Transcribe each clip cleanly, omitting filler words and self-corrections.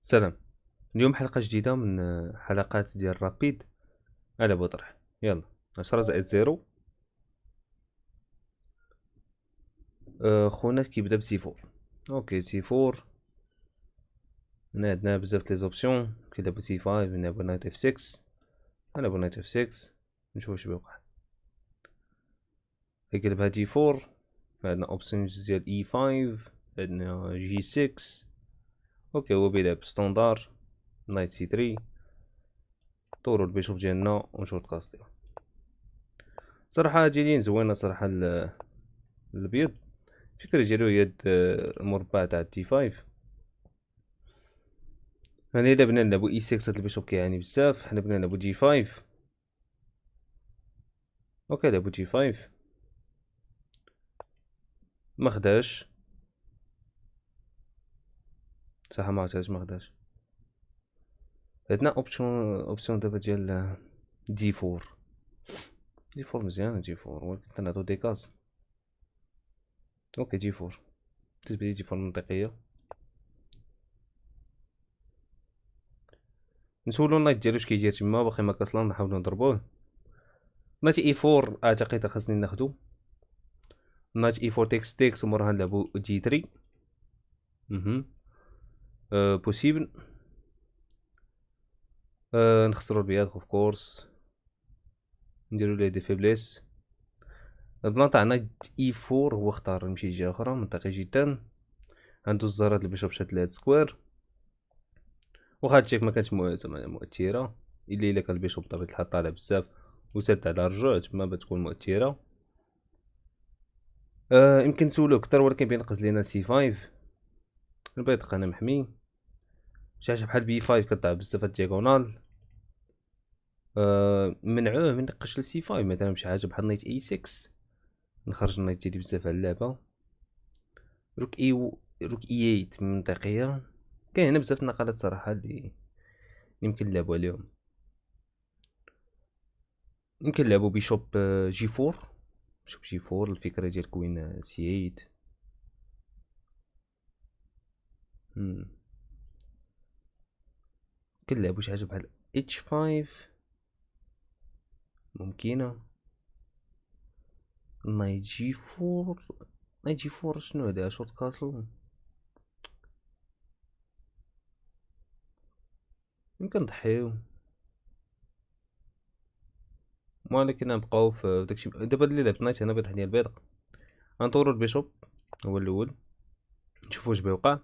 سلام. اليوم حلقة جديدة من حلقات ديال رابيد على بوطرح. يلا 10 زائد 0. خونا كيبدا بسي فور. اوكي سي فور. هنا عندنا بزاف لي زوبسيون. كيلعبو سي فايف، نلعبو نايت اف 6. نلعبو نايت اف 6 نشوف واش بيوقع. كيقلبها دي فور. عندنا اوبسيون ديال اي 5. عندنا جي 6. اوكي هو بيلعب ستوندار نايت سي 3. طورو البيشوف ديالنا ونشوف كاستيو. صراحة جايين زوينة صراحة الابيض. الفكرة ديالو هي المربع تاع دي 5. هنا الا بغينا نلعبو اي 6 هاد البيشوب كيعاني بزاف. حنا بغينا نلعبو دي 5. اوكي لعبو دي 5 ما خداش. صح ما عرفتش ما خداش. عندنا اوبسيون دابا ديال دي 4. دي 4 مزيانة دي 4 ولكن تنعطو ديكاز. اوكي دي 4 بالنسبة لي دي 4 منطقية. نسولو النايت ديالو اش كيدير تما باقي ما كاصلا نحاولو نضربوه. نايت اي 4 اعتقد خاصني ناخدو. نايت اي 4 تيكس ومورها نلعبو دي 3. بوسيبل. نخسرو البياض اوف كورس. نديرو ليه دي فيبليس. البلان تاع نايت اي 4 هو اختار يمشي جهة اخرى منطقي جدا. عندو الزهرات البيشوب شات لهاد سكوير. واخا هادشي ما كانتش زعما مؤثرة الا كان البيشوب بطبيعة الحال طالع بزاف وسد على الرجوع تما بتكون مؤثرة. يمكن نسولو كتر ولكن بينقز لينا سي 5. البيض انا محمي. شي حاجة بحال بي 5 كطلع بزاف هاد الدياغونال. منعوه من نقش لسي 5 مثلا بشي حاجة بحال نايت اي 6. نخرج النايت ديالي بزاف على اللعبة. روك اي روك اي 8 منطقية. كاين هنا بزاف النقلات صراحة اللي يمكن نلعبو عليهم. يمكن نلعبو بيشوب جي 4. بيشوب جي 4 الفكرة ديال كوين سي 8. كنلعبو شي حاجة بحال اتش 5 ممكنة. نايت جي 4. نايت جي 4 شنو هدا شورت كاسل. يمكن نضحيو ولكن نبقاو في داكشي. دابا اللي لعبت نايت هنا بيض ديال البيض. غنطورو البيشوب هو الاول نشوفو واش بيوقع.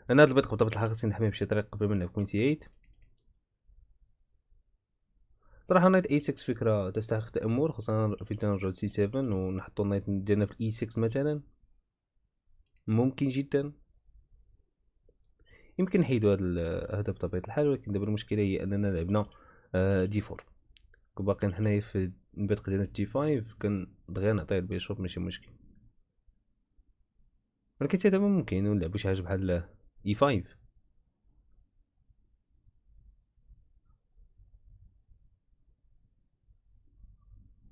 انا هاد البيض بطبيعة الحال خصني نحميه بشي طريقة قبل ما نلعب كوين سي 8. صراحة نايت اي 6 فكرة تستحق التأمل خصوصا فين نرجعو لسي 7 ونحطو النايت ديالنا في اي 6 مثلا. ممكن جدا. يمكن نحيدو هذا بطبيعة الحال ولكن دابا المشكلة هي اننا لعبنا دي 4 باقيين حنايا في البيض ديالنا في دي 5 كان دغيا نعطيه البيشوب ماشي مشكل. ولكن حتى دابا ممكن نلعبو شي حاجة بحال اي 5.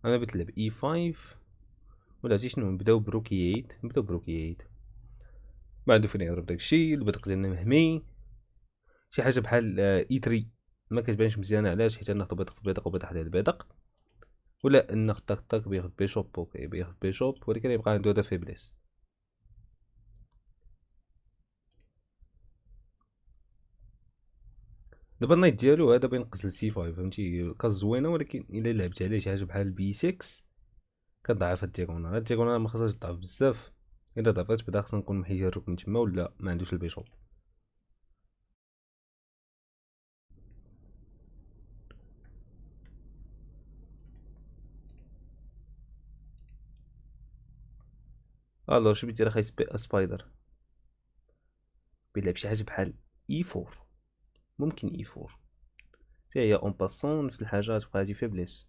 انا بغيت نلعب اي 5 ولا عرفتي شنو نبداو بروكي 8. نبداو بروكي 8 ما عنده فين يهرب داكشي. البيض ديالنا مهمي. شي حاجة بحال اي 3 ما كتبانش مزيانة. علاش؟ حيت ناخدو بيضق في بيضق وبيض حدا البيضق ولا ناخد طاك طاك بياخد بيشوب. اوكي بياخد بيشوب ولكن يبقى عنده هذا فيبليس. دابا النايت ديالو هذا بينقص لسي 5 فهمتي كاز زوينه ولكن الا لعبت عليه شي حاجه بحال بي 6 كضعف الدياغونال. هاد الدياغونال ما خصهاش تضعف بزاف. الا ضعفات بدا خصنا نكون محيد الركن تما ولا ما عندوش البيشوب. الو شو بيدير اخاي سبايدر بيلعب شي حاجه بحال اي 4. ممكن اي 4 حتى هي اون باسون نفس الحاجه تبقى هادي فيبليس.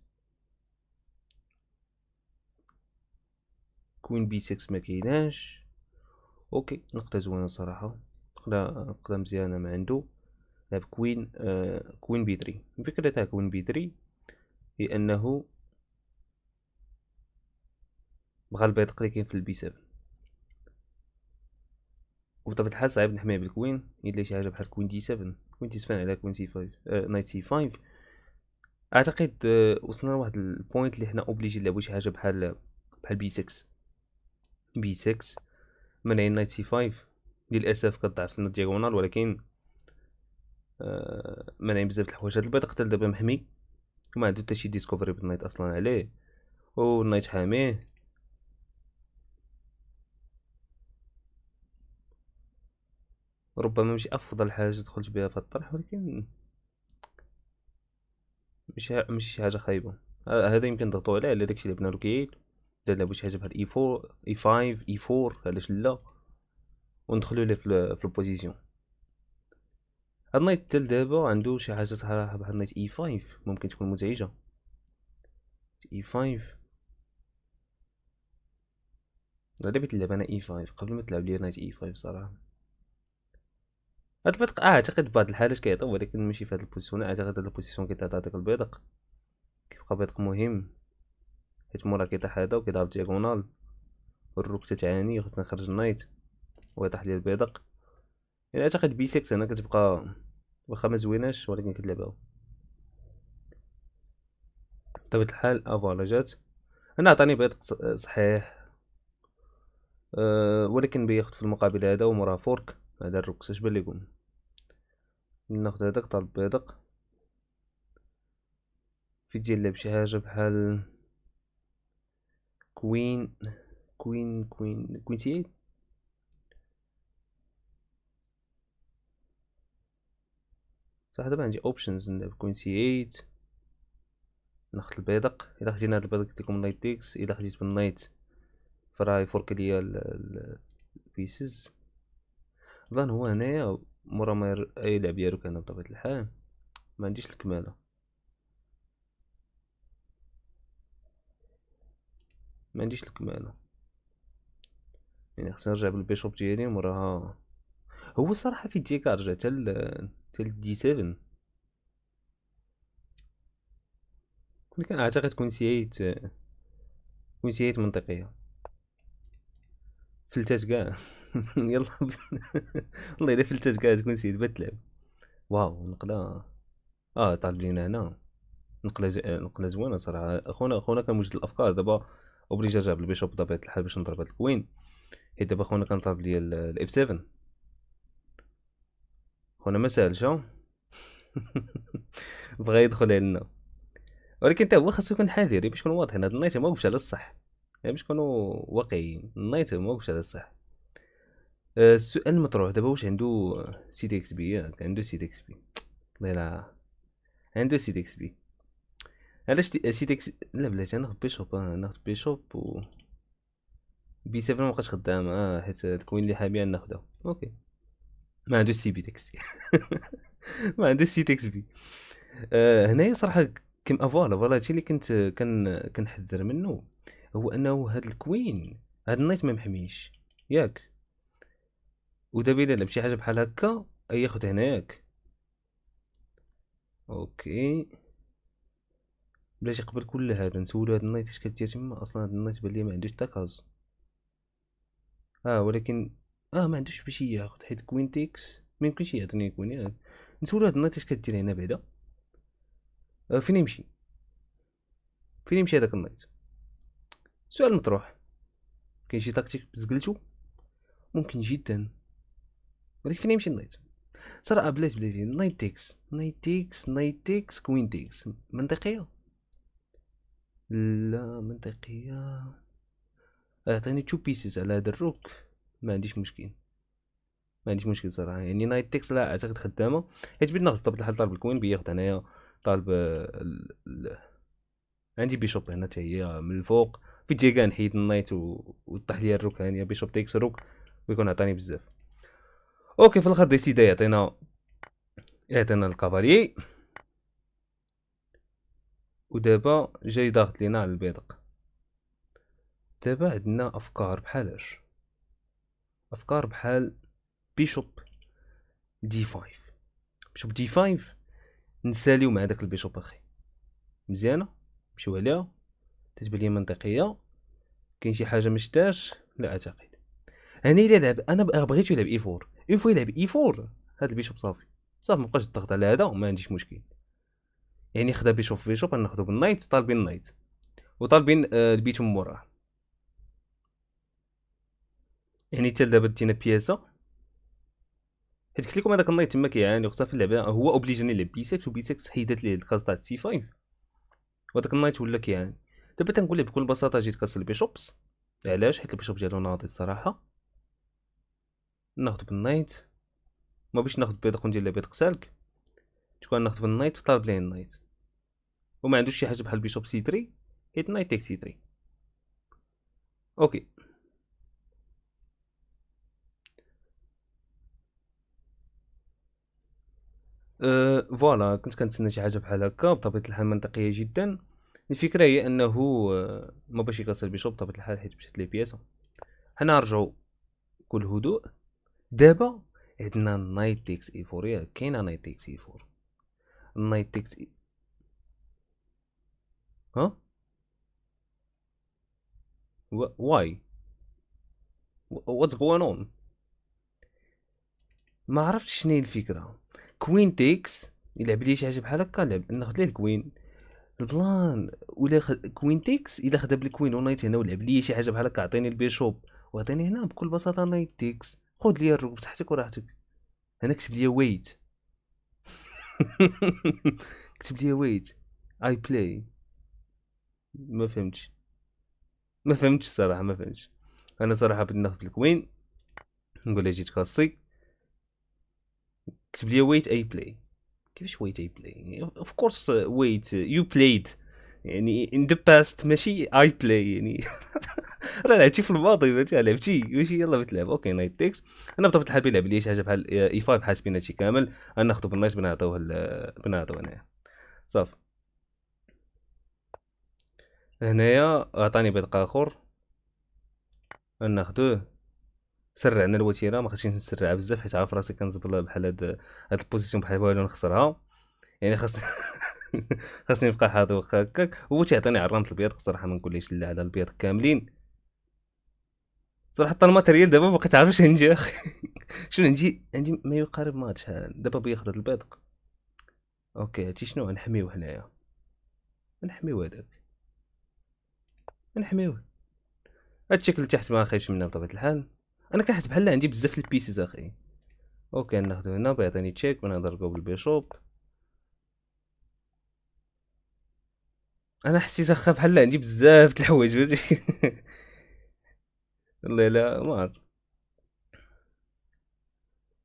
كوين بي 6 ما كايناش. اوكي نقطه زوينه صراحه. نقطه مزيانه ما عنده. لعب كوين بي 3. الفكره تاع كوين بي 3 هي انه بغا البيض اللي كاين في البي 7 وبطبيعة الحال صعيب نحميه بالكوين الا شي حاجه بحال كوين دي 7 كوين دي 7 على كوين سي 5 نايت سي 5. اعتقد وصلنا لواحد البوينت اللي حنا اوبليجي نلعبو شي حاجه بحال بي 6 بي 6 منعين نايت سي 5. للاسف كتضعف لنا الدياغونال، ولكن منعين بزاف د الحوايج. هاد البيض قتل دابا محمي وما عنده حتى شي ديسكوفري بالنايت اصلا عليه، والنايت حاميه. ربما ماشي افضل حاجه دخلت بها في الطرح، ولكن ماشي شي حاجه خايبه. هذا يمكن نضغطو عليه على داكشي اللي بنا له كيل. الا لعبو شي حاجه بحال اي 4 اي 5 اي 4 علاش لا، وندخلو ليه في البوزيسيون. هاد النايت حتى دابا عنده شي حاجه صراحه بحال نايت اي 5 ممكن تكون مزعجه. اي 5 غالبا تلعب انا اي 5 قبل ما تلعب لي نايت اي 5 صراحه. هاد البيدق اعتقد بعض الحالات كيعطيو، ولكن ماشي في هاد البوزيسيون. اعتقد هاد البوزيسيون كتعطيك البيدق، كيبقى بيدق مهم حيت مورا كيطيح هذا وكيضرب دياغونال والروك تتعاني وخصنا نخرج النايت ويطيح لي البيدق. يعني اعتقد بي 6 هنا كتبقى واخا ما زويناش ولكن كتلعبها بطبيعة الحال. فوالا جات انا عطاني بيدق صحيح، ولكن بياخد في المقابل هذا وموراه فورك. هذا الروك اش بان لكم؟ ناخد هذاك طالب بيدق في ديال لعب شي حاجه بحال كوين سي 8. صح دابا عندي اوبشنز نلعب كوين سي 8، ناخد البيدق. الا خدينا هاد البيدق قلت لكم نايت تيكس، الا خديت بالنايت فراهي فورك ليا البيسز. ظن هو هنايا مورا ما يلعب ياروك انا بطبيعة الحال ما عنديش الكمالة. ما عنديش الكمالة يعني خصني نرجع بالبيشوب ديالي وموراها. هو الصراحة في ديكا رجع حتى دي 7، ولكن اعتقد كوين سي 8 كوين سي 8 منطقية. فلتات كاع يلا والله الا فلتات كاع تكون سي 8 تلعب. واو نقلة طالب لينا هنا نقلة زوينة صراحة. خونا كان موجد الافكار دابا اوبليجي رجع بالبيشوب بطبيعة الحال باش نضرب هاد الكوين، حيت دابا خونا كان طالب ليا الاف 7. خونا ما سالش بغا يدخل علينا، ولكن حتى هو خاصو يكون حذر باش نكونوا واضحين. هاد النايت ما وقفش على الصح، يعني باش نكونوا واقعيين النايت ما وقفش على الصح. السؤال المطروح دابا واش عنده سي دي اكس بي؟ ياك عنده سي دي اكس بي؟ لا عنده سي دي اكس بي. علاش سي دي اكس؟ لا بلاتي ناخد بيشوب، ناخد بيشوب و بي 7 مابقاش خدام حيت الكوين اللي حاميها ناخدها. اوكي ما عندوش سي بي تكس ما عندوش سي تكس بي. هنايا صراحه كيما فوالا هادشي اللي كنت كنحذر منه، هو انه هاد الكوين هاد النايت ما محميش ياك. ودابا الا لعب شي حاجه بحال هكا ياخد هناك. اوكي بلاش قبل كل هذا نسولو هاد النايت اش كدير تما. اصلا هاد النايت بان لي ما عندوش تاكاز، ولكن ما عندوش باش ياخد حيت كوين تيكس ما يمكنش يعطيني كوين. ياك نسولو هاد النايت اش كدير هنا بعدا. فين يمشي؟ فين يمشي هذاك النايت؟ سؤال مطروح. كاين شي تاكتيك بزقلتو؟ ممكن جدا، ولكن فين يمشي النايت؟ صراحه بلاتي نايت تيكس كوين تيكس منطقيه؟ لا منطقيه. اعطيني تو بيسز على هذا الروك ما عنديش مشكل. ما عنديش مشكل صراحه. يعني نايت تيكس لا اعتقد خدامه، حيت بدنا ناخد بطبيعه الحال طالب الكوين بياخد هنايا طالب عندي بيشوب هنا حتى هي من الفوق في تيكا نحيد النايت وطيح ليا الروك هانيه بيشوب تيكس روك ويكون عطاني بزاف. اوكي في الاخر ديسيدا يعطينا الكافالي، ودابا جاي ضاغط لينا على البيدق. دابا عندنا افكار بحال افكار بحال بيشوب دي 5. بيشوب دي 5 نساليو مع داك البيشوب اخي مزيانه نمشيو عليها تتبان لي منطقيه. كاين شي حاجه ما شتاش لا اعتقد. هاني الا لعب انا بغيتو يلعب اي 4 اون فوا يلعب اي 4 هاد البيشوب صافي مابقاش الضغط على هذا وما عنديش مشكل. يعني خدا بيشوب في بيشوب غناخدو بالنايت طالبين النايت وطالبين البيت من موراه. يعني حتى دابا دينا بياسه حيت قلت لكم هذاك النايت تما كيعاني وخصها في اللعبه هو اوبليجاني يلعب بي 6 وبي 6 حيدات ليه الكاز تاع السي 5 وهذاك النايت ولا كيعاني. دابا تنقول لك بكل بساطه جيت كاس البيشوبس. علاش؟ حيت البيشوب ديالو ناضي الصراحه. ناخذ بالنايت ما بغيتش ناخذ بيدق وندير له بيدق سالك تكون ناخذ بالنايت وطالب ليه النايت وما عندوش شي حاجه بحال بيشوب سي 3 حيت نايت تيك سي 3. اوكي فوالا كنت كنتسنى شي حاجه بحال هكا بطبيعه الحال منطقيه جدا. الفكره هي انه ما باش يكسر البيشوب بطبيعه الحال حيت مشات ليه بياسه. حنا نرجعوا كل هدوء. دابا عندنا نايت تيكس اي 4 ياك كاينه نايت تيكس اي 4 نايت تيكس اي ها واي واتس جوين اون. ما عرفتش شنو هي الفكره. كوين تيكس يلعب لي شي حاجه بحال هكا لعب ناخذ ليه الكوين البلان ولا كوين تيكس الا خدا بالكوين ونايت هنا ولعب لي شي حاجه بحال هكا عطيني البيشوب وعطيني هنا بكل بساطه نايت تيكس خذ لي الروك بصحتك وراحتك. هنا كتب لي ويت كتب لي ويت اي بلاي. ما فهمتش الصراحه ما فهمتش. انا صراحه بدي ناخذ الكوين نقول له جيت كاسي كتب لي ويت اي بلاي. كيفاش ويت اي بلاي اوف كورس ويت يو بلايد يعني ان ذا باست ماشي اي بلاي يعني راه لعبتي في الماضي ماشي لعبتي ماشي يلا بتلعب. اوكي نايت تيكس انا بطبيعه الحال بيلعب لي شي حاجه بحال اي 5 حاسبين هادشي كامل غناخدو بالنايت بنعطيوه بنعطيوه هنايا صافي. هنايا عطاني بيض اخر ناخدوه. سرعنا الوتيره ما خصنيش نسرعها بزاف حيت عارف راسي كنزبل بحال هاد البوزيسيون بحال والو نخسرها يعني خاصني خاصني نبقى حاضر واخا هكاك. هو تيعطيني عرامه البيض الصراحه ما نقوليش لا على البيض كاملين صراحه. حتى الماتريال دابا ما كتعرفش نجي اخي شنو عندي ما يقارب ما شحال دابا بياخذ هاد البيض. اوكي هادشي شنو نحميوه هنايا نحميوه هذاك نحميوه. هادشي اللي تحت ما خايفش منها بطبيعه الحال. انا كنحس بحال عندي بزاف البيسز اخي. اوكي ناخذو هنا بيعطيني تشيك ونضربو بالبيشوب. انا حسيت اخا بحال عندي بزاف د الحوايج والله لا ما عرفت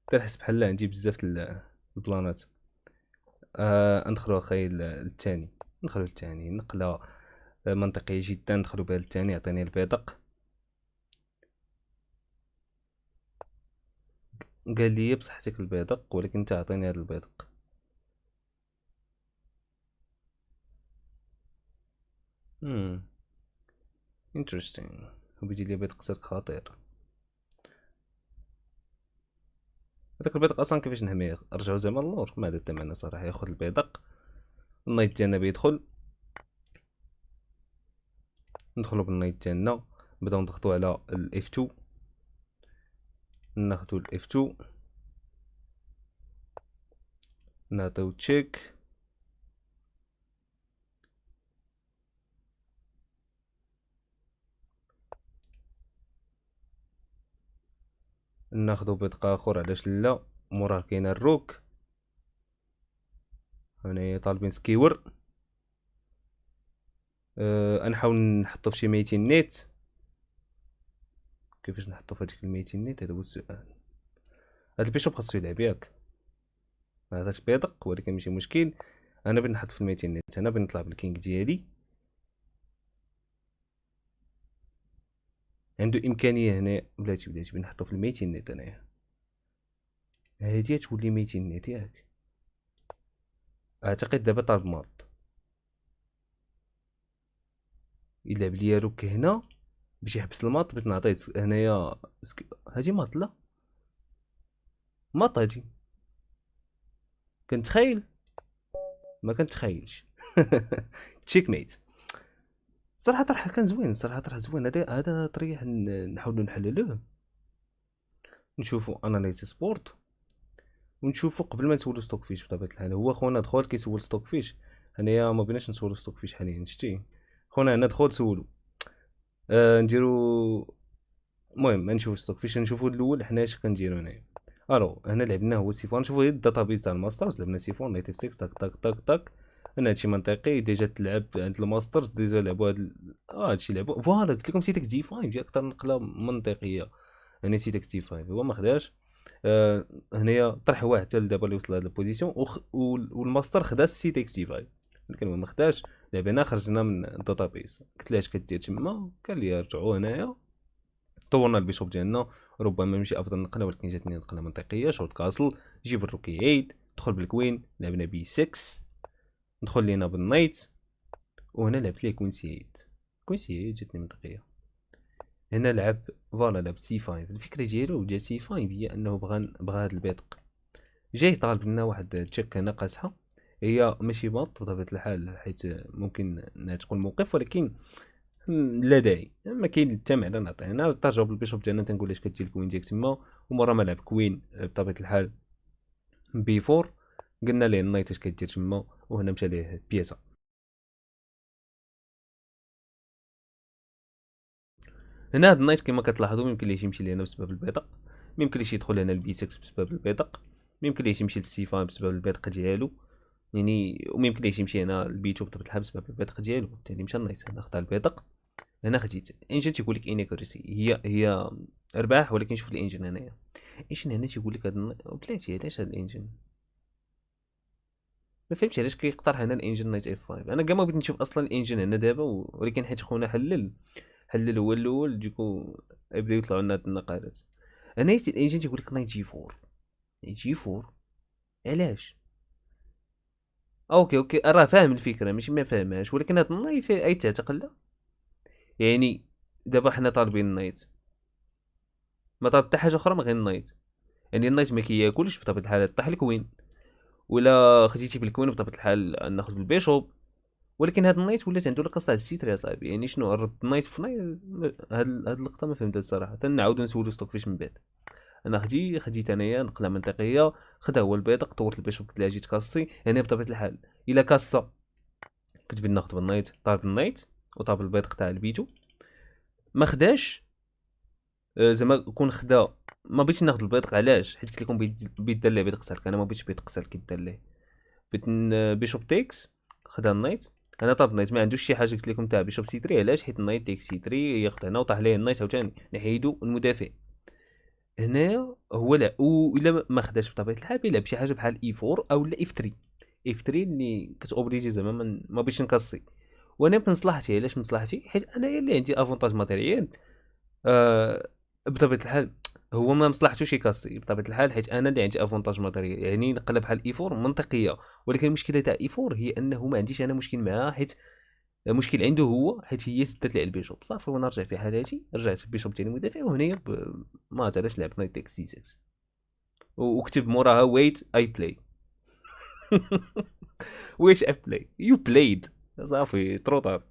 كنحس بحال عندي بزاف البلانات. ندخلو اخاي الثاني ندخلو الثاني نقله منطقيه جدا ندخلو بها الثاني يعطيني البيدق. قال لي بصحتك البيدق ولكن انت عطيني هذا البيدق. انتريستين هو بيدير لي بيدق سيرك خطير. هذاك البيدق اصلا كيفاش نحميه رجعو زعما اللور ما هذا معنى صراحه ياخذ البيدق النايت ديالنا بيدخل ندخلو بالنايت ديالنا نبداو نضغطو على الاف 2 ناخدو الاف 2 نعطيو تشيك ناخدو بيدق اخر علاش لا موراه كاين الروك هنايا طالبين سكيور. نحاول نحطو في شي 200 نيت. كيفاش نحطو في هاديك 200 نيت هذا هو السؤال. هاد البيشوب خاصو يلعب ياك هذا بيدق ولكن ماشي مشكل. انا بغيت نحط في 200 نيت انا بغيت نطلع بالكينغ ديالي عنده امكانيه هنا بلاتي بغيت نحطو في 200 نيت انايا هادي تولي 200 نيت ياك. اعتقد دابا طالب ماط يلعب ليا روك هنا باش يحبس الماط بغيت نعطيه هنايا هادي ماط لا ماط هادي كنتخيل ما كنتخيلش تشيك ميت. صراحه طرح كان زوين صراحه طرح زوين هذا طريح نحاولوا نحللوه نشوفوا اناليز سبورت، ونشوفوا قبل ما نسولو ستوك فيش بطبيعه الحال. هو خونا دخل كيسول ستوك فيش، هنايا ما بغيناش نسولو ستوك فيش حاليا، شتي خونا هنا دخل سولو. نديرو المهم ما نشوفو ستوك فيش، نشوفو الاول حنا اش كنديرو هنايا. الو هنا لعبنا هو سيفون، نشوفو غير الداتابيز تاع الماسترز، لعبنا سيفون نيتيف 6 تاك تاك تاك تاك. انا هادشي منطقي، ديجا تلعب عند الماسترز، ديجا لعبوا هادشي لعبوا فوالا. قلت لكم سيتك زي 5 هي اكثر نقله منطقيه. يعني سيتك زي 5 هو ما خداش. هنايا طرح واحد حتى دابا اللي وصل لهاد البوزيسيون، والماستر خدا سيت اكس تي 5، لكن هو ما خداش. لعبنا خرجنا من الداتابيس، قلت له اش كدير تما، قال لي رجعوا هنايا. طورنا البيشوب ديالنا، ربما ماشي افضل نقله ولكن جاتني نقله منطقيه. شورت كاسل، جيب الروكي 8، دخل بالكوين، لعبنا بي 6، ندخل لينا بالنايت، وهنا لعبت ليه كوين سي 8. كوين سي 8 جاتني منطقيه. هنا لعب فوالا لعب سي 5. الفكره ديالو ديال سي 5 هي انه بغى هاد البيدق، جاي طالب لنا واحد تشيك هنا قاسحه. هي ماشي ماط بطبيعه الحال، حيت ممكن انها تكون موقف، ولكن لا داعي، ما كاين التمع لا نعطيه. انا ترجعوا بالبيشوب ديالنا تنقول لاش كدير الكوين ديالك تما، ومره ما لعب كوين بطبيعه الحال بي 4، قلنا ليه النايت اش كدير تما، وهنا مشى ليه بياسه. هنا هاد النايت كما كتلاحظوا ميمكن ليه يمشي لهنا بسبب البيضاء، ميمكن ليه يدخل هنا البي 6 بسبب البيضاء، ميمكن ليه يمشي للسي 5 بسبب البيضاء ديالو يعني، وميمكن ليه يمشي هنا البي 2 بطبيعه الحال بسبب البيضاء ديالو. بالتالي مشى النايت هنا خدا البيضاء. هنا خديت انجن تيقول لك انيكوريسي، هي ارباح، ولكن شوف الانجن هنايا. الانجن هنا تيقول لك هاد بلاتي علاش هاد الانجن ما فهمتش علاش كيقترح هنا الانجن نايت اف 5. انا كاع ما بغيت نشوف اصلا الانجن هنا دابا، ولكن حيت خونا حلل هو الاول، ديكو يبداو يطلعوا لنا هاد النقالات. انا الانجن تيقول لك نايت جي 4. جي 4 علاش؟ اوكي راه فاهم الفكره، ماشي ما فاهمهاش، ولكن هاد النايت اي تعتقل لا يعني. دابا حنا طالبين النايت، ما طالب حتى حاجه اخرى ما غير النايت. يعني النايت ما كياكلش بطبيعه الحال، طيح الكوين، ولا خديتي بالكوين بطبيعه الحال ناخذ بالبيشوب. ولكن هاد النايت ولات عنده القصه على السيتر يا صاحبي. يعني شنو رد النايت في نايت؟ هاد اللقطه ما فهمتها الصراحه. تنعاودو نسولو ستوك فيش من بعد. انا خديت انايا نقله منطقيه، خدا هو البيضق، طورت البيشوب قلت لها جيت كاسي هنا بطبيعه الحال. الا كاسا كنت بدي ناخذ بالنايت، طالب النايت وطاب البيضق تاع البيتو، ما خداش. زعما كون خدا ما بغيتش ناخذ البيضق. علاش؟ حيت قلت لكم بيدار ليه بيضق سالك، انا ما بغيتش بيضق سالك كيدار ليه. بغيت بيشوب تيكس، خدا النايت. انا طاب النايت، ما عندوش شي حاجه قلت لكم تاع بيشوب سي 3. علاش؟ حيت النايت تيك سي 3 ياخذ هنا وطاح ليه النايت عاوتاني، نحيدو المدافع هنايا. هو لا، الا ما خداش بطبيعه الحال يلعب شي حاجه بحال اي 4 او لا اف 3. اف 3 اللي كتوبليجي زعما ما بغيتش نكاسي. وانا بمصلحتي. علاش مصلحتي؟ حيت انايا اللي عندي افونتاج ماتيريال. بطبيعه الحال هو ما مصلحتوش يكاسي بطبيعه الحال، حيت انا اللي عندي افونتاج ماتيريال. يعني نقلب بحال اي 4 منطقيه، ولكن المشكله تاع اي 4 هي انه ما عنديش انا مشكل معاه، حيت المشكل عنده هو، حيت هي سدات لي البيشوب صافي. وانا رجع في حالاتي، رجعت البيشوب ديالي مدافع، وهنايا ما عرفتش لعب نايت تيك سي 6 وكتب موراها ويت اي بلاي. ويش اي بلاي يو بلايد صافي تروطار.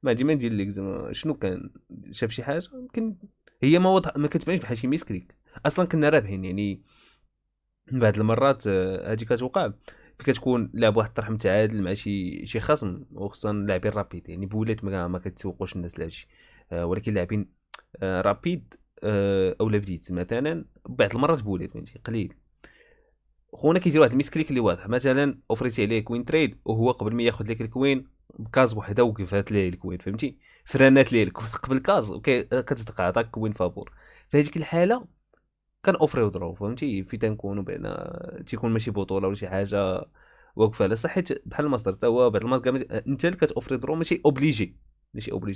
ما ديما ندير لك زعما شنو كان شاف شي حاجه يمكن. هي ما وضح، ما كتبانش بحال شي ميسكليك. اصلا كنا رابحين يعني. من بعض المرات هادي كتوقع في كتكون لاعب واحد الطرح متعادل مع شي خصم، وخصوصا لاعبين رابيد يعني بولات ما كتسوقوش الناس لهادشي. ولكن لاعبين رابيد اولا بديت مثلا بعض المرات بولات فهمتي قليل. خونا كيدير واحد الميسكليك اللي واضح، مثلا اوفريتي عليه كوين تريد وهو قبل ما ياخذ لك الكوين بكاز وحده وقفات ليه الكوين فهمتي، فرانات ليه الكوين قبل كاز كتصدق عطاك كوين فابور. في هذيك الحاله كان اوفري ودرو فهمتي، في تنكونوا بان تيكون ماشي بطوله ولا شي حاجه واقفه على صحه بحال الماستر. حتى هو بعض المرات انت اللي كتوفري درو ماشي اوبليجي،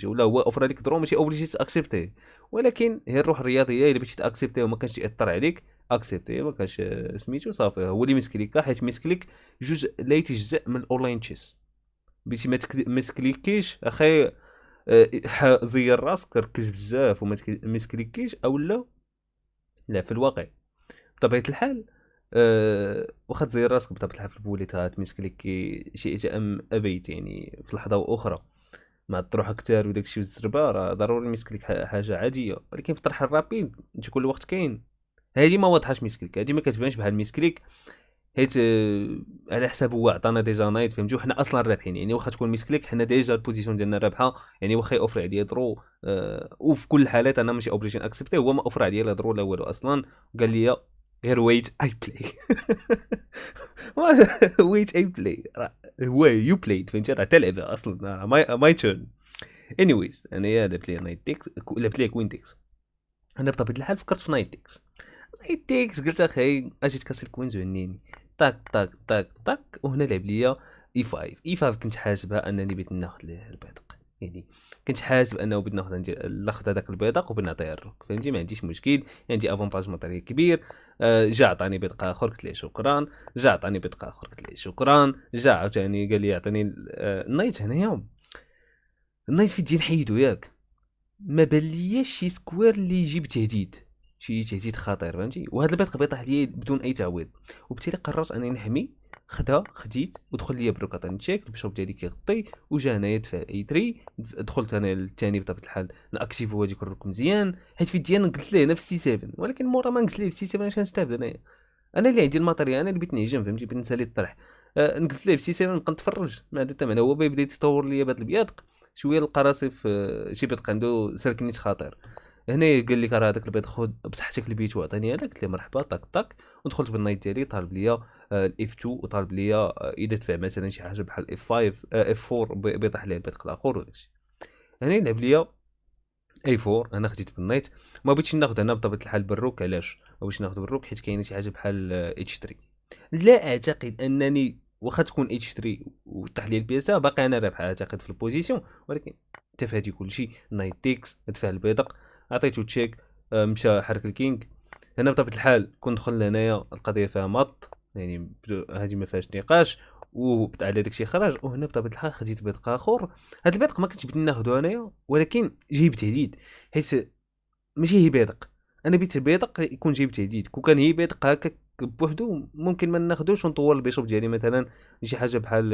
ولا هو اوفر عليك درو ماشي اوبليجي تاكسبتيه. ولكن هي الروح الرياضيه، الا بغيتي تاكسبتيه وما كانش ياثر عليك اكسبتي، ما كانش سميتو صافي. هو اللي مسكليكا، حيت مسكليك جزء لا يتجزا من الاونلاين تشيس. بغيتي ما مسكليكيش اخي، زير راسك ركز بزاف وما مسكليكيش او لا في الواقع بطبيعه الحال. واخا تزير راسك بطبيعه الحال في البوليت غتمسكليكي شئت ام ابيت يعني في لحظه اخرى مع الطروح كتار وداكشي والزربه، راه ضروري يمسكليك حاجه عاديه. ولكن في الطرح الرابيد انت كل وقت كاين هذه ما واضحاش ميسكليك، هذه ما كتبانش بحال ميسكليك، حيت على حساب هو عطانا ديجا نايت فهمتي، وحنا اصلا رابحين. يعني واخا تكون ميسكليك حنا ديجا البوزيسيون ديالنا رابحه، يعني واخا يوفر عليا درو وفي كل الحالات انا ماشي اوبليجين اكسبتي، هو ما اوفر عليا لا درو لا والو اصلا، قال لي غير ويت اي بلاي. ويت اي بلاي هو يو بلايد فهمتي، راه تلعب اصلا ماي تيرن. انيويز انايا لعبت لي نايت تيكس، لعبت لي كوين تيكس. انا بطبيعه الحال فكرت في نايت تيكس. نايت تيكس قلت اخي اجي تكسر الكوينز وعنيني طاك طاك طاك طاك، وهنا لعب ليا اي 5. اي 5 كنت حاسبها انني بغيت ناخذ ليه البيدق، يعني كنت حاسب انه بغيت ناخذ هذاك البيدق وبغيت نعطيه الروك فهمتي، ما عنديش مشكل، عندي افونتاج ماتيريال كبير. جا عطاني بيدق اخر قلت له شكرا، جا عطاني بيدق اخر قلت له شكرا، جا عاوتاني قال لي يعطيني النايت. هنايا النايت في الدين نحيدو ياك، ما بان لياش شي سكوير اللي يجيب تهديد، شي تهديد خطير فهمتي، وهذا البيض بيطيح ليا بدون اي تعويض، وبالتالي قررت انني نحمي. خديت ودخل ليا بروك عطاني تشيك، البيشوب ديالي كيغطي وجا هنايا دفع اي 3، دخلت انا الثاني بطبيعه الحال ناكتيفو هذيك الروك مزيان، حيت في ديال نقلت ليه هنا في سي 7، ولكن مورا ما نقلت ليه في سي 7 اش كنستافد انايا؟ انا اللي عندي الماتيريال، انا اللي بغيت نهجم فهمتي، بغيت نسالي الطرح. نقلت ليه في سي 7 نبقى نتفرج، ما عندها حتى معنى. هو بدا يتطور ليا بهذا البياض شويه، لقى راسي في شي بيض عنده سلكنيت خطير. هنا قال لي راه هذاك البيض خذ بصحتك البيت وعطيني هذاك، قلت له مرحبا طاك طاك، ودخلت بالنايت ديالي طالب ليا الاف 2، وطالب ليا اذا دفع مثلا شي حاجه بحال اف 5 اف 4 بيطيح ليه البيض الاخر وداكشي. هنا لعب ليا اي 4، انا خديت بالنايت. ما بغيتش ناخذ انا بطبيعه الحال بالروك، علاش ما بغيتش ناخذ بالروك؟ حيت كاينه شي حاجه بحال اتش 3. لا اعتقد انني واخا تكون اتش 3 وطاح لي البياسه باقي انا رابح اعتقد في البوزيسيون، ولكن تفادي كلشي. نايت تيكس دفع البيدق، عطيتو تشيك، مشى حرك الكينغ. هنا بطبيعه الحال كون دخل هنايا القضيه فيها مط، يعني هذه ما فيهاش نقاش، على داكشي خرج. وهنا بطبيعه الحال خديت بيدق اخر. هاد البيدق ما كنتش بغيت ناخذو انايا، ولكن جايب تهديد، حيت ماشي هي بيدق، انا بيت بيدق يكون جايب تهديد. كون كان هي بيدق هكاك بوحدو ممكن ما ناخذوش ونطور البيشوب ديالي مثلا شي حاجه بحال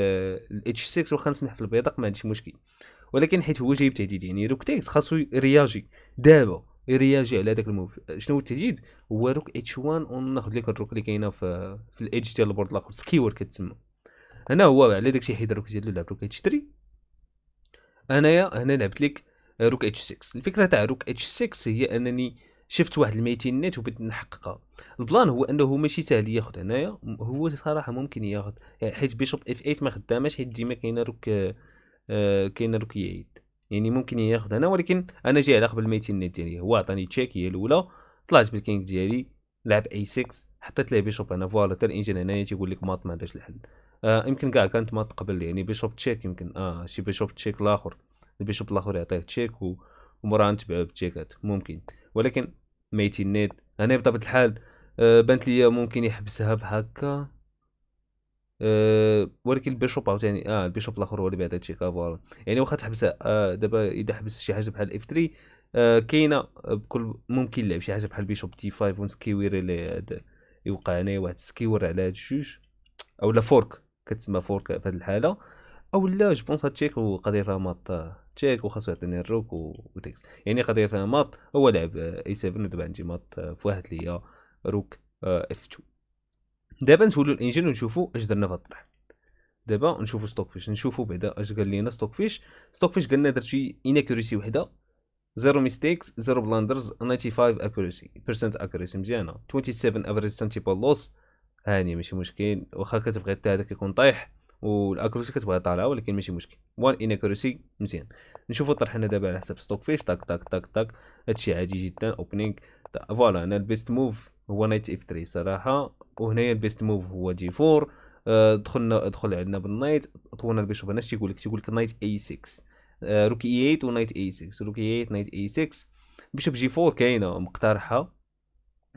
الاتش 6، واخا نسمح في البيدق ما عنديش مشكل، ولكن حيت هو جايب تهديد يعني روك تيكس خاصو رياجي دابا، يرياجي على هذاك الموف. شنو هو التهديد؟ هو روك اتش 1، وناخذ لك الروك اللي كاينه في الايدج ديال البورد الاخر، سكيور كتسمى. هنا هو على داكشي حيد الروك ديالو لعب روك اتش 3. انايا هنا لعبت لك روك اتش 6. الفكره تاع روك اتش 6 هي انني شفت واحد الميتين نت وبغيت نحققها. البلان هو انه ماشي ساهل ياخذ هنايا، هو صراحه ممكن ياخذ حيت بيشوب اف 8 ما خداماش، حيت ديما كاينه روك كاينه روك يعيد، يعني ممكن ياخذ هنا. ولكن انا جاي على قبل الميتين نت ديالي، هو عطاني تشيك هي الاولى، طلعت بالكينغ ديالي لعب اي 6، حطيت ليه بيشوب انا فوالا. حتى الانجن هنايا تيقول لك مات ما عندهاش الحل. يمكن كاع كانت مات قبل، يعني بيشوب تشيك يمكن شي بيشوب تشيك الاخر، البيشوب الاخر يعطيه تشيك ومورا نتبعو بالتشيكات ممكن. ولكن ميتين نيت انا بطبيعه الحال بانت لي ممكن يحبسها بهكا. ولكن البيشوب عاوتاني البيشوب الاخر هو اللي بيعطي تشيكا فوالا. يعني واخا تحبسها دابا اذا حبس شي حاجه بحال اف 3 كاينه بكل ممكن لعب شي حاجه بحال بيشوب تي 5 ونسكيوير اللي يوقع هنايا واحد سكيور على هاد الجوج، او لا فورك كتسمى فورك في هذه الحاله، او لا جوبونس تشيك وقضيه فيها مات تشيك وخاصو يعطيني الروك وتكس، يعني قضيه فيها مات. هو لعب اي 7 ودابا عندي مات في واحد اللي هي روك اف 2. دابا نسولو الانجن ونشوفو اش درنا في الطرح. دابا نشوفو ستوك فيش، نشوفو بعدا اش قال لنا ستوك فيش. ستوك فيش قالنا درت شي اناكوريسي وحده، 0 ميستيكس 0 بلاندرز 95 اكوريسي بيرسنت اكوريسي مزيانه، 27 افريج سنتيبل لوس هاني ماشي مشكل. واخا كتبغي حتى هذاك يكون طايح والاكروسي كتبغي طالعه، ولكن ماشي مشكل. وان اناكروسي مزيان. نشوفوا طرحنا دابا على حسب ستوك فيش، طاك طاك طاك طاك، هادشي عادي جدا. اوبنينغ فوالا. انا البيست موف هو نايت اف 3 صراحه، وهنايا البيست موف هو دي 4. دخل عندنا بالنايت، طولنا البيشوب هنا. تيقول لك نايت اي 6 روكي اي 8 ونايت اي 6، روكي 8 نايت اي 6. بيشوب جي 4 كاينه مقترحه،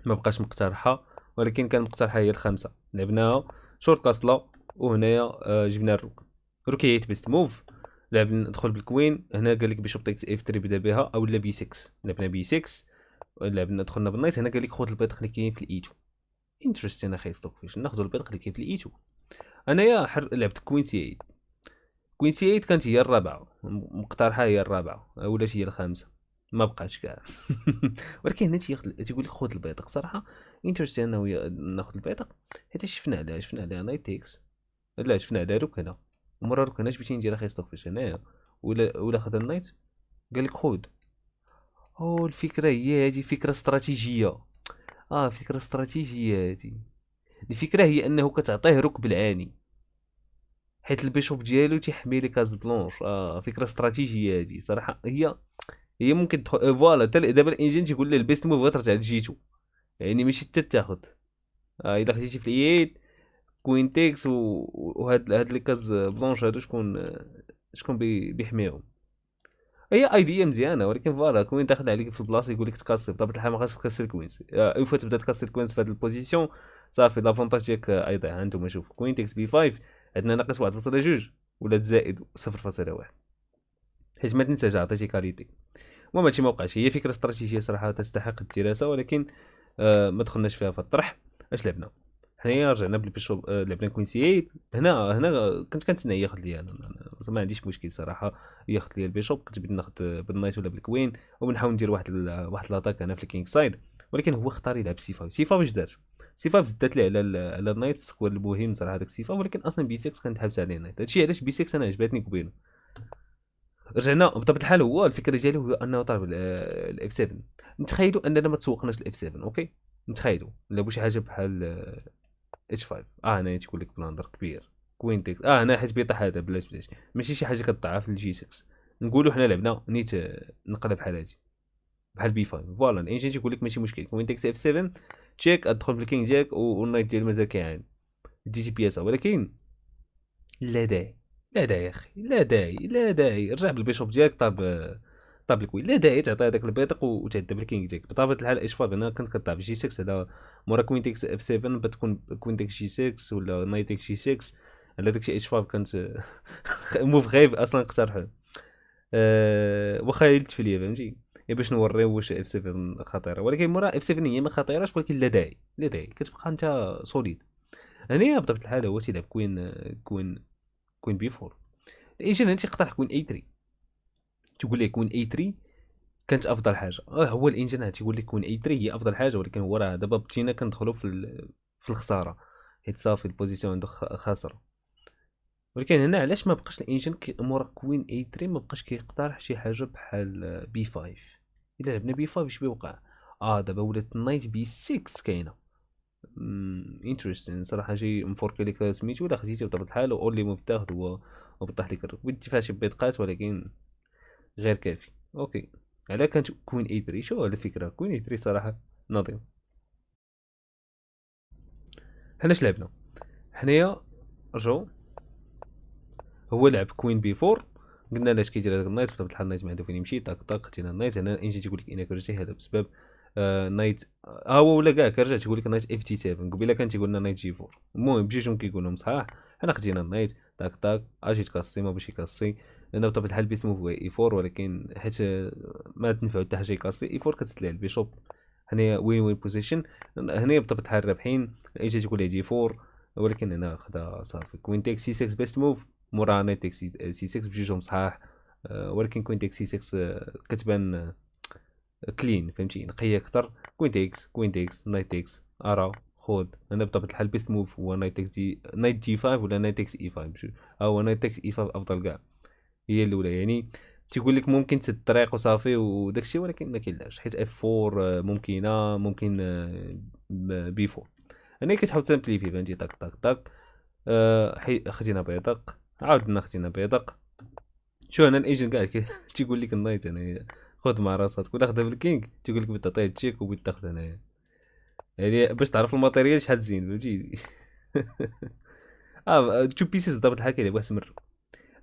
ما بقاش مقترحه، ولكن كان مقترحه هي الخمسه. لعبناها شورت كاسلا، وهنايا جبنا الروك. روكي 8 بيست موف. لعب ندخل بالكوين هنا، قال لك بيشوب تيكس اف 3 بدا بها، او لا بي 6. لعبنا بي 6، لعبنا دخلنا بالنايت. هنا قال لك خذ البيض اللي كاين في الاي 2. انتريستين اخي ستوك فيش، ناخذ البيض اللي كاين في الاي 2. انايا لعبت كوين سي 8. كوين سي 8 كانت هي الرابعه مقترحه، هي الرابعه ولا هي الخامسه ما بقاش كاع. ولكن هنا تيقول لك خذ البيدق. صراحه انترستي انه ناخذ البيدق، حيت شفنا عليها نايت تيكس، لا شفنا عليها روك هنا، ومره روك هنا جبتي ندير اخي ستوك فاش هنايا، ولا خد النايت قال لك خذ. او الفكره هي هذه، فكره استراتيجيه. فكره استراتيجيه هذه. الفكره هي انه كتعطيه روك بالعاني، حيت البيشوب ديالو تيحمي لي كاز بلونش. فكره استراتيجيه هذه صراحه. هي ممكن تدخل فوالا. دابا الانجين تيقول لي البيست موف غترجع لجيتو، يعني ماشي حتى تاخذ. الا خديتي في الايد كوين تيكس وهاد لي كاز بلونش هادو شكون بيحميهم. هي ايديا مزيانه، ولكن فوالا كوين داخل عليك في البلاصه يقول لك تكاسي، بطبيعه الحال ما خاصك تكسر الكوينز. اون فوا تبدا تكسر الكوينز في هاد البوزيسيون صافي لافونتاج ديالك ايضا عندهم. شوف كوين تيكس بي 5 عندنا ناقص 1.2 ولا زائد 0.1، حيت ما تنساش عطيتي كاليتي. المهم هادشي ما وقعش. هي فكره استراتيجيه صراحه تستحق الدراسه، ولكن ما دخلناش فيها في الطرح. اش لعبنا حنايا؟ رجعنا بالبيشوب، لعبنا كوين سي 8. هنا كنت كنتسنى ياخذ ليا انا، ما عنديش مشكل صراحه ياخذ ليا البيشوب. كنت بدي ناخذ بالنايت ولا بالكوين، وبنحاول ندير واحد لاطاك هنا في الكينغ سايد. ولكن هو اختار يلعب سي 5. سي 5 اش دار؟ سي 5 زدت ليه على النايت سكوير المهم صراحه. هذاك سي 5 ولكن اصلا بي 6 كانت حابسه عليه النايت. هادشي علاش بي 6 انا عجبتني كوبينو. رجعنا بطبيعه الحال. هو الفكره ديالو هو انه طالب الاف 7. نتخيلوا اننا ما تسوقناش الاف 7. اوكي نتخيلوا لعبوا شي حاجه بحال اتش 5. هنا تيقول لك بلاندر كبير كوين تيكس. هنا حيت بيطيح هذا بلاش ماشي شي حاجه كتضعف للجي 6. نقولوا حنا لعبنا نيت نقله بحال هادي بحال بي 5. فوالا الانجين تيقول لك ماشي مشكل كوين تيكس اف 7 تشيك ادخل بالكينغ ديالك والنايت ديال مازال كيعاني دي جي بي اس. ولكن لا داعي، لا داعي يا اخي، لا داعي. رجع بالبيشوب ديالك طاب الكوين. لا داعي تعطي هذاك البيدق وتعدى بالكينغ ديالك. بطبيعه الحال اش 5 انا كنت كتلعب جي 6 هذا مورا كوين تيكس اف 7 بتكون كوين تيكس جي 6 ولا نايت تيكس جي 6. على داكشي اتش 5 كانت موف غايب اصلا اقترحه. واخا يلت في ليا فهمتي باش نوريو واش اف 7 خطيره. ولكن مورا اف 7 هي ما خطيراش، ولكن لا داعي، لا داعي. كتبقى انت سوليد. هنايا بطبيعه الحال هو تيلعب كوين بي 4. الايجن انت تقترح كوين اي 3. تقول لي كوين اي 3 كانت افضل حاجه. هو الانجن تيقول لك كوين اي 3 هي افضل حاجه، ولكن هو راه دابا بدينا كندخلوا في الخساره، حيت صافي البوزيسيون عنده خاسره. ولكن هنا علاش ما بقاش الانجن مورا كوين اي 3 ما بقاش كيقترح شي حاجه بحال بي 5؟ الا لعبنا بي 5 اش بيوقع؟ دابا ولات النايت بي 6 كاينه. انتريستين صراحه. جي مفوركي لك سميتو ولا خديتي بطبيعه الحال اونلي موف تاخذ هو وبطيح لك الركب. بدي فيها شي بيدقات ولكن غير كافي. اوكي على كانت كوين اي 3. شو الفكره كوين اي 3 صراحه نظيم. حناش لعبنا حنايا؟ رجعوا هو لعب كوين بي 4. قلنا علاش كيدير هذاك النايت بطبيعه الحال النايت ما عنده فين يمشي. طاق طاق خدينا النايت. هنا انجي تيقول لك اناكوريسي هذا بسبب نايت. هو ولا كاع كرجع تيقول لك نايت اف تي 7. قبيله كان تيقول لنا نايت جي 4. المهم بجوجهم كيقول لهم صحاح. حنا خدينا النايت طاق طاق اجي تكاسي ما باش يكاسي لانه بطبيعه الحال بيسمو هو اي 4. ولكن حيت ما تنفعو حتى حاجه يكاسي اي 4 كتسلي على البيشوب. هنا وين بوزيشن. هنا بطبيعه الحال رابحين. اجي تيقول لي جي 4 ولكن هنا خدا صافي كوين تيك سي 6 بيست موف مورا نايت تيك سي 6 بجوجهم صحاح. ولكن كوين تيك سي 6 كتبان كلين فهمتي نقيه اكثر. كوين تيكس نايت تيكس ارا خود. انا بطبيعه الحال بيست موف هو نايت تيكس دي نايت جي 5 ولا نايت تيكس اي 5. هو نايت تيكس اي 5 افضل كاع. هي الاولى يعني تيقول لك ممكن تسد الطريق وصافي وداكشي، ولكن ما كاينلاش حيت اف 4 ممكنه. ممكن بي 4. انا كتحاول تمبليفي فهمتي طاق طاق طاق. خدينا بيدق عاودنا خدينا بيدق. شو انا الايجن كاع تيقول لك النايت انا خذ مع راسك ولا خذها بالكينغ. تيقول لك بتعطيه تشيك وبتاخذ هنايا يعني باش تعرف الماتيريال شحال زين فهمتي. تو بيسيز بطبيعه الحال كيلعبوا سمر.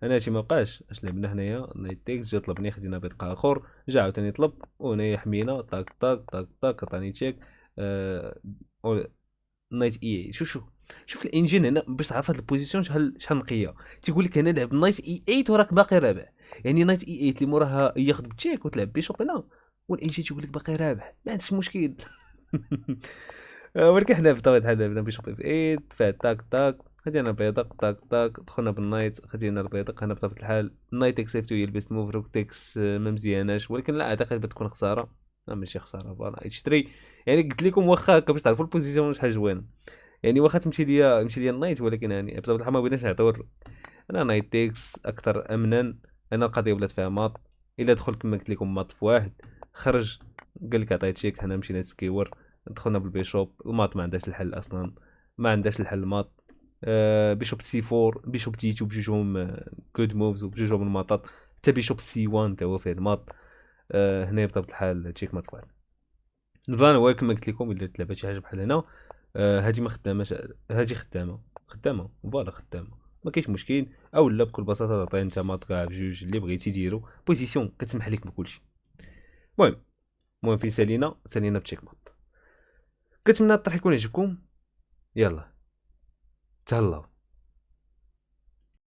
انا هادشي ما بقاش. اش لعبنا هنايا نايت تيكس جا طلبني خدينا بيدق اخر. جا عاوتاني طلب وهنايا حمينا طاق طاق طاق طاق عطاني تشيك. نايت اي. شوف الانجين هنا باش تعرف هاد البوزيسيون شحال نقيه. تيقول لك انا لعب نايت اي 8 وراك باقي رابح. يعني نايت اي 8 اللي موراها ياخذ بتشيك وتلعب بيشوب هنا والانجين تيقول لك باقي رابح ما عندكش مشكل. ولكن حنا بطبيعه الحال لعبنا بيشوب اف 8 فات تاك تاك خدينا البيضق طاق طاق، دخلنا بالنايت خدينا البيضق. هنا بطبيعة الحال النايت اكسبتو هي البيست موف. روكتكس ما مزياناش، ولكن لا اعتقد بتكون خسارة. لا ماشي خسارة، فوالا يشتري. يعني قلت لكم واخا هكا باش تعرفوا البوزيسيون شحال زوين. يعني واخا تمشي ليا النايت، ولكن يعني بطبيعة الحال ما بغيناش نعطيو. انا نايت تيكس اكثر امنا. انا القضية ولات فيها ماط. الا دخل كما قلت لكم ماط في واحد، خرج قال لك عطيت تشيك، حنا مشينا سكيور، دخلنا بالبيشوب. الماط ما عندهاش الحل اصلا، ما عندهاش الحل الماط. بيشوب سي 4، بيشوب تي 2 بجوجهم كود موفز وبجوجهم الماطات. حتى بيشوب سي 1 تا هو فيه الماط. هنا بطبيعة الحال تشيك مات واحد. البلان هو كما قلت لكم، الا تلعبت شي حاجه بحال هنا، هادي ما خداماش. هادي خدامه فوالا خدامه، ما كاينش مشكل. او لا بكل بساطه تعطي انت ماط كاع بجوج اللي بغيتي ديرو بوزيسيون كتسمح لك بكلشي. المهم، في سالينا بتشيك مات. كنتمنى الطرح يكون عجبكم. يلا تهلاو.